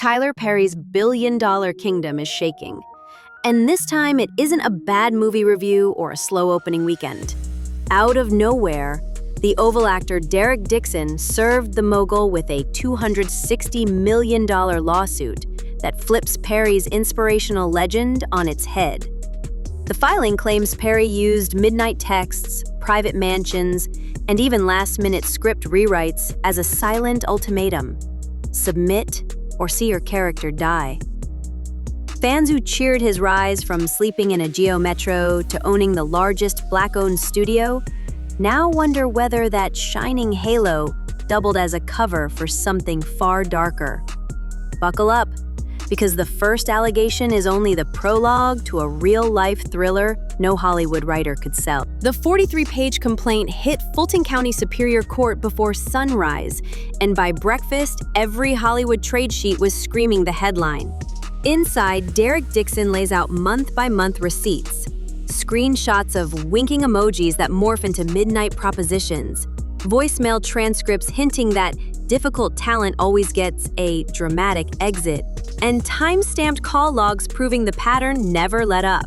Tyler Perry's billion-dollar kingdom is shaking. And this time, it isn't a bad movie review or a slow opening weekend. Out of nowhere, the Oval actor Derek Dixon served the mogul with a $260 million lawsuit that flips Perry's inspirational legend on its head. The filing claims Perry used midnight texts, private mansions, and even last-minute script rewrites as a silent ultimatum. Submit or see your character die. Fans who cheered his rise from sleeping in a Geo Metro to owning the largest Black-owned studio now wonder whether that shining halo doubled as a cover for something far darker. Buckle up, because the first allegation is only the prologue to a real-life thriller no Hollywood writer could sell. The 43-page complaint hit Fulton County Superior Court before sunrise, and by breakfast, every Hollywood trade sheet was screaming the headline. Inside, Derek Dixon lays out month-by-month receipts, screenshots of winking emojis that morph into midnight propositions, voicemail transcripts hinting that difficult talent always gets a dramatic exit, and time-stamped call logs proving the pattern never let up.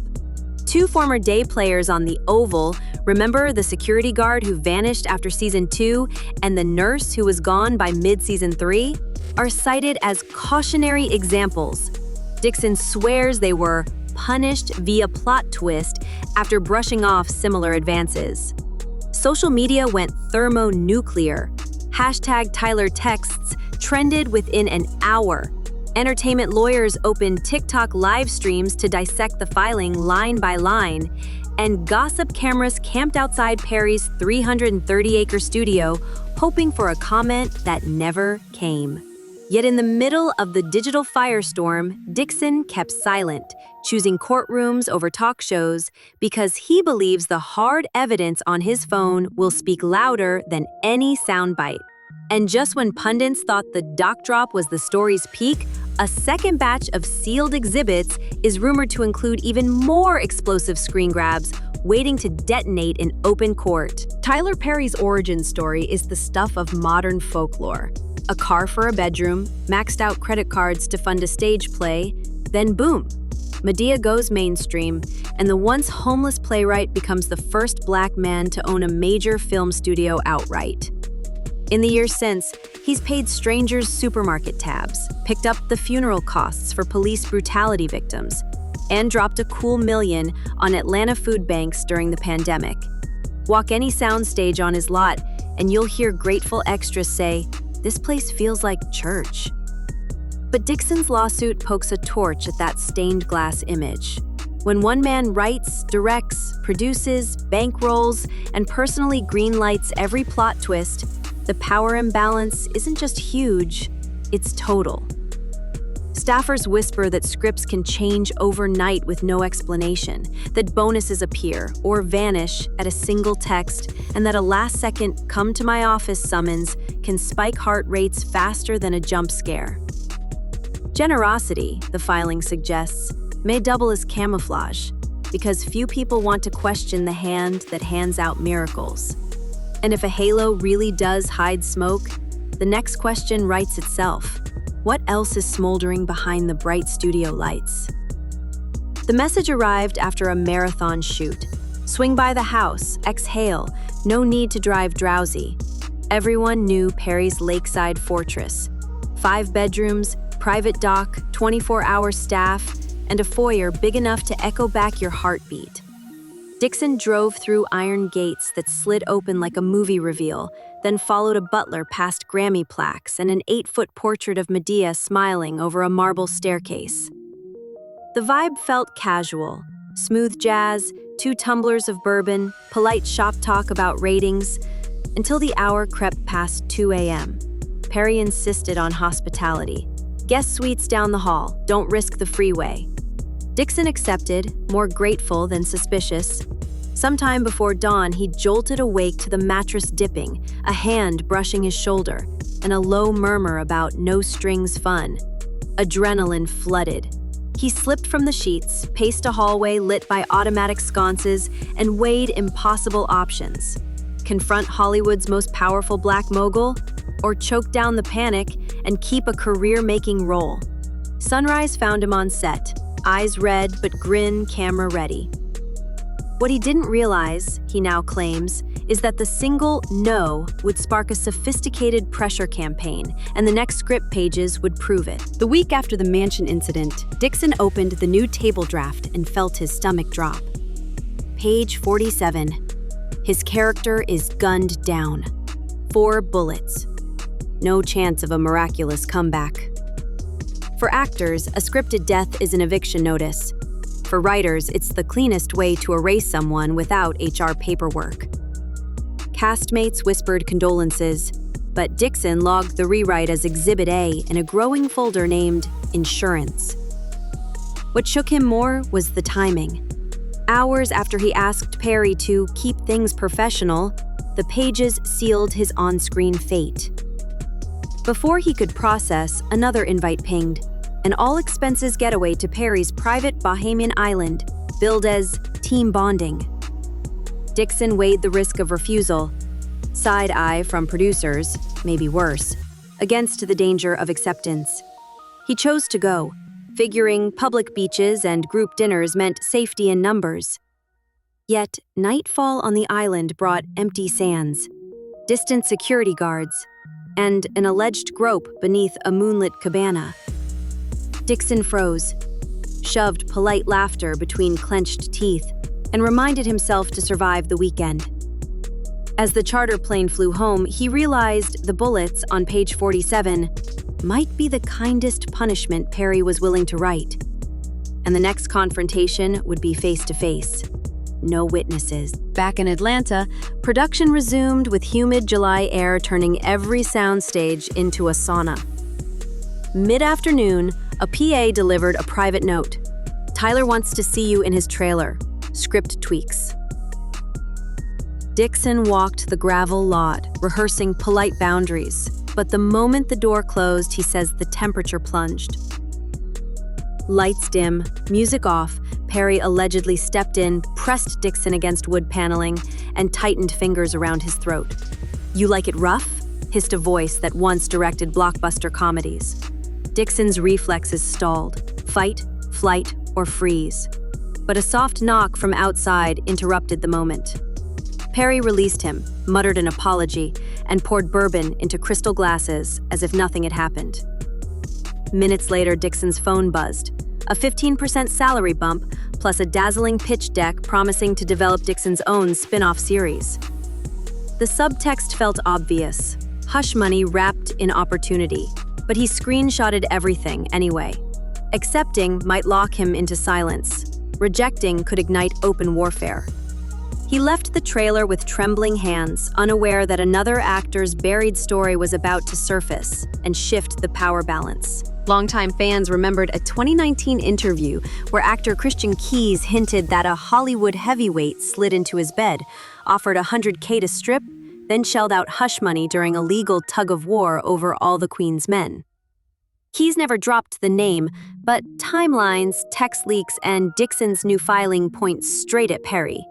Two former day players on the Oval, remember the security guard who vanished after season 2 and the nurse who was gone by mid-season 3, are cited as cautionary examples. Dixon swears they were punished via plot twist after brushing off similar advances. Social media went thermonuclear. Hashtag Tyler texts trended within an hour. Entertainment lawyers opened TikTok live streams to dissect the filing line by line, and gossip cameras camped outside Perry's 330-acre studio, hoping for a comment that never came. Yet in the middle of the digital firestorm, Dixon kept silent, choosing courtrooms over talk shows because he believes the hard evidence on his phone will speak louder than any soundbite. And just when pundits thought the doc drop was the story's peak, a second batch of sealed exhibits is rumored to include even more explosive screen grabs waiting to detonate in open court. Tyler Perry's origin story is the stuff of modern folklore. A car for a bedroom, maxed out credit cards to fund a stage play, then boom, Madea goes mainstream, and the once homeless playwright becomes the first Black man to own a major film studio outright. In the years since, he's paid strangers supermarket tabs, picked up the funeral costs for police brutality victims, and dropped a cool $1 million on Atlanta food banks during the pandemic. Walk any soundstage on his lot, and you'll hear grateful extras say, "This place feels like church." But Dixon's lawsuit pokes a torch at that stained glass image. When one man writes, directs, produces, bankrolls, and personally greenlights every plot twist, the power imbalance isn't just huge, it's total. Staffers whisper that scripts can change overnight with no explanation, that bonuses appear or vanish at a single text, and that a last-second come to my office summons can spike heart rates faster than a jump scare. Generosity, the filing suggests, may double as camouflage, because few people want to question the hand that hands out miracles. And if a halo really does hide smoke, the next question writes itself. What else is smoldering behind the bright studio lights? The message arrived after a marathon shoot. Swing by the house, exhale, no need to drive drowsy. Everyone knew Perry's lakeside fortress. 5 bedrooms, private dock, 24-hour staff, and a foyer big enough to echo back your heartbeat. Dixon drove through iron gates that slid open like a movie reveal, then followed a butler past Grammy plaques and an 8-foot portrait of Madea smiling over a marble staircase. The vibe felt casual. Smooth jazz, 2 tumblers of bourbon, polite shop talk about ratings, until the hour crept past 2 a.m. Perry insisted on hospitality. Guest suites down the hall, don't risk the freeway. Dixon accepted, more grateful than suspicious. Sometime before dawn, he jolted awake to the mattress dipping, a hand brushing his shoulder, and a low murmur about no-strings fun. Adrenaline flooded. He slipped from the sheets, paced a hallway lit by automatic sconces, and weighed impossible options. Confront Hollywood's most powerful Black mogul, or choke down the panic and keep a career-making role. Sunrise found him on set, eyes red but grin camera ready. What he didn't realize, he now claims, is that the single no would spark a sophisticated pressure campaign, and the next script pages would prove it. The week after the mansion incident, Dixon opened the new table draft and felt his stomach drop. Page 47. His character is gunned down. 4 bullets. No chance of a miraculous comeback. For actors, a scripted death is an eviction notice. For writers, it's the cleanest way to erase someone without HR paperwork. Castmates whispered condolences, but Dixon logged the rewrite as Exhibit A in a growing folder named Insurance. What shook him more was the timing. Hours after he asked Perry to keep things professional, the pages sealed his on-screen fate. Before he could process, another invite pinged, an all-expenses getaway to Perry's private Bahamian island, billed as team bonding. Dixon weighed the risk of refusal, side-eye from producers, maybe worse, against the danger of acceptance. He chose to go, figuring public beaches and group dinners meant safety in numbers. Yet, nightfall on the island brought empty sands, distant security guards, and an alleged grope beneath a moonlit cabana. Dixon froze, shoved polite laughter between clenched teeth, and reminded himself to survive the weekend. As the charter plane flew home, he realized the bullets on page 47 might be the kindest punishment Perry was willing to write. And the next confrontation would be face-to-face. No witnesses. Back in Atlanta, production resumed with humid July air turning every soundstage into a sauna. Mid-afternoon, a PA delivered a private note. Tyler wants to see you in his trailer. Script tweaks. Dixon walked the gravel lot, rehearsing polite boundaries, but the moment the door closed, he says the temperature plunged. Lights dim, music off, Perry allegedly stepped in, pressed Dixon against wood paneling, and tightened fingers around his throat. "You like it rough?" hissed a voice that once directed blockbuster comedies. Dixon's reflexes stalled. Fight, flight, or freeze. But a soft knock from outside interrupted the moment. Perry released him, muttered an apology, and poured bourbon into crystal glasses as if nothing had happened. Minutes later, Dixon's phone buzzed. A 15% salary bump, plus a dazzling pitch deck promising to develop Dixon's own spin-off series. The subtext felt obvious. Hush money wrapped in opportunity, but he screenshotted everything anyway. Accepting might lock him into silence. Rejecting could ignite open warfare. He left the trailer with trembling hands, unaware that another actor's buried story was about to surface and shift the power balance. Longtime fans remembered a 2019 interview where actor Christian Keyes hinted that a Hollywood heavyweight slid into his bed, offered $100K to strip, then shelled out hush money during a legal tug-of-war over all the Queen's men. Keyes never dropped the name, but timelines, text leaks, and Dixon's new filing point straight at Perry.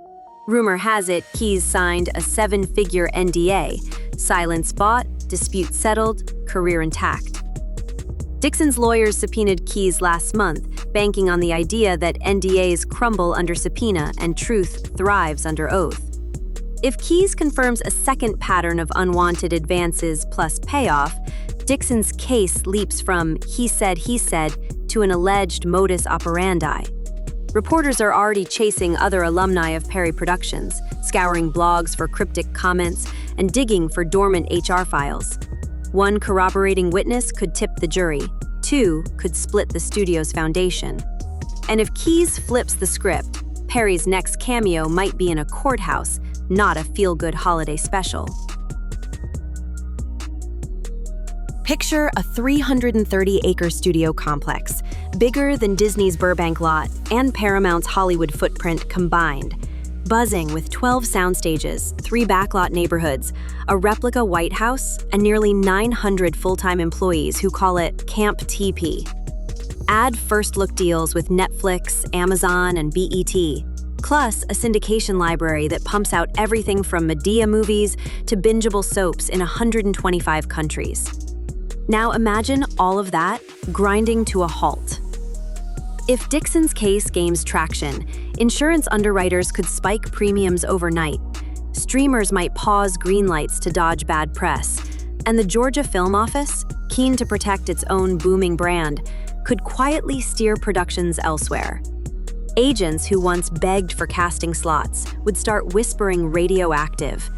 Rumor has it Keyes signed a 7-figure NDA, silence bought, dispute settled, career intact. Dixon's lawyers subpoenaed Keyes last month, banking on the idea that NDAs crumble under subpoena and truth thrives under oath. If Keyes confirms a second pattern of unwanted advances plus payoff, Dixon's case leaps from he said to an alleged modus operandi. Reporters are already chasing other alumni of Perry Productions, scouring blogs for cryptic comments and digging for dormant HR files. One corroborating witness could tip the jury. 2 could split the studio's foundation. And if Keyes flips the script, Perry's next cameo might be in a courthouse, not a feel-good holiday special. Picture a 330-acre studio complex, bigger than Disney's Burbank lot and Paramount's Hollywood footprint combined, buzzing with 12 soundstages, 3 backlot neighborhoods, a replica White House, and nearly 900 full-time employees who call it Camp TP. Add first-look deals with Netflix, Amazon, and BET, plus a syndication library that pumps out everything from Madea movies to bingeable soaps in 125 countries. Now imagine all of that grinding to a halt. If Dixon's case gains traction, insurance underwriters could spike premiums overnight. Streamers might pause green lights to dodge bad press. And the Georgia Film Office, keen to protect its own booming brand, could quietly steer productions elsewhere. Agents who once begged for casting slots would start whispering radioactive.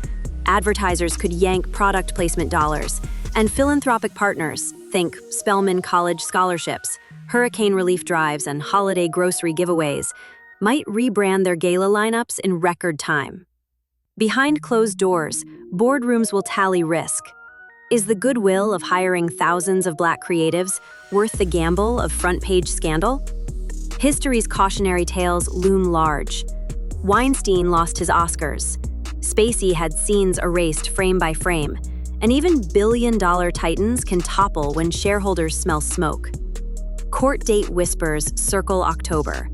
Advertisers could yank product placement dollars. And philanthropic partners, think Spelman College scholarships, hurricane relief drives, and holiday grocery giveaways, might rebrand their gala lineups in record time. Behind closed doors, boardrooms will tally risk. Is the goodwill of hiring thousands of Black creatives worth the gamble of front-page scandal? History's cautionary tales loom large. Weinstein lost his Oscars. Spacey had scenes erased frame by frame. And even billion-dollar titans can topple when shareholders smell smoke. Court date whispers circle October.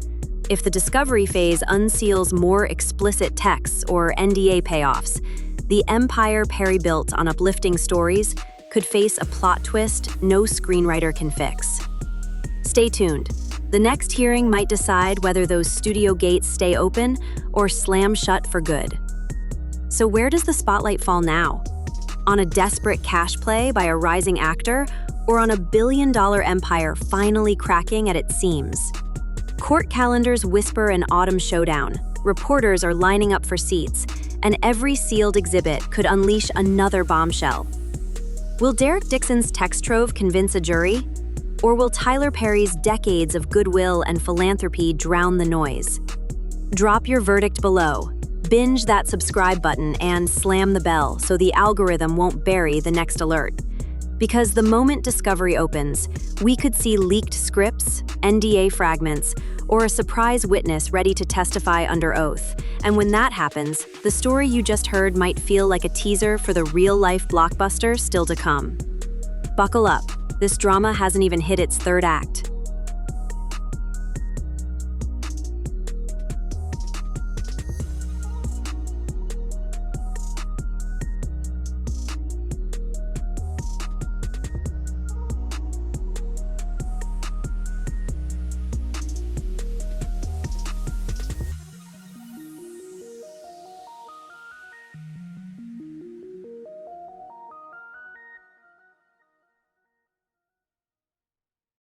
If the discovery phase unseals more explicit texts or NDA payoffs, the empire Perry built on uplifting stories could face a plot twist no screenwriter can fix. Stay tuned. The next hearing might decide whether those studio gates stay open or slam shut for good. So where does the spotlight fall now? On a desperate cash play by a rising actor, or on a billion-dollar empire finally cracking at its seams? Court calendars whisper an autumn showdown, reporters are lining up for seats, and every sealed exhibit could unleash another bombshell. Will Derek Dixon's text trove convince a jury? Or will Tyler Perry's decades of goodwill and philanthropy drown the noise? Drop your verdict below. Binge that subscribe button and slam the bell so the algorithm won't bury the next alert. Because the moment discovery opens, we could see leaked scripts, NDA fragments, or a surprise witness ready to testify under oath. And when that happens, the story you just heard might feel like a teaser for the real-life blockbuster still to come. Buckle up. This drama hasn't even hit its third act.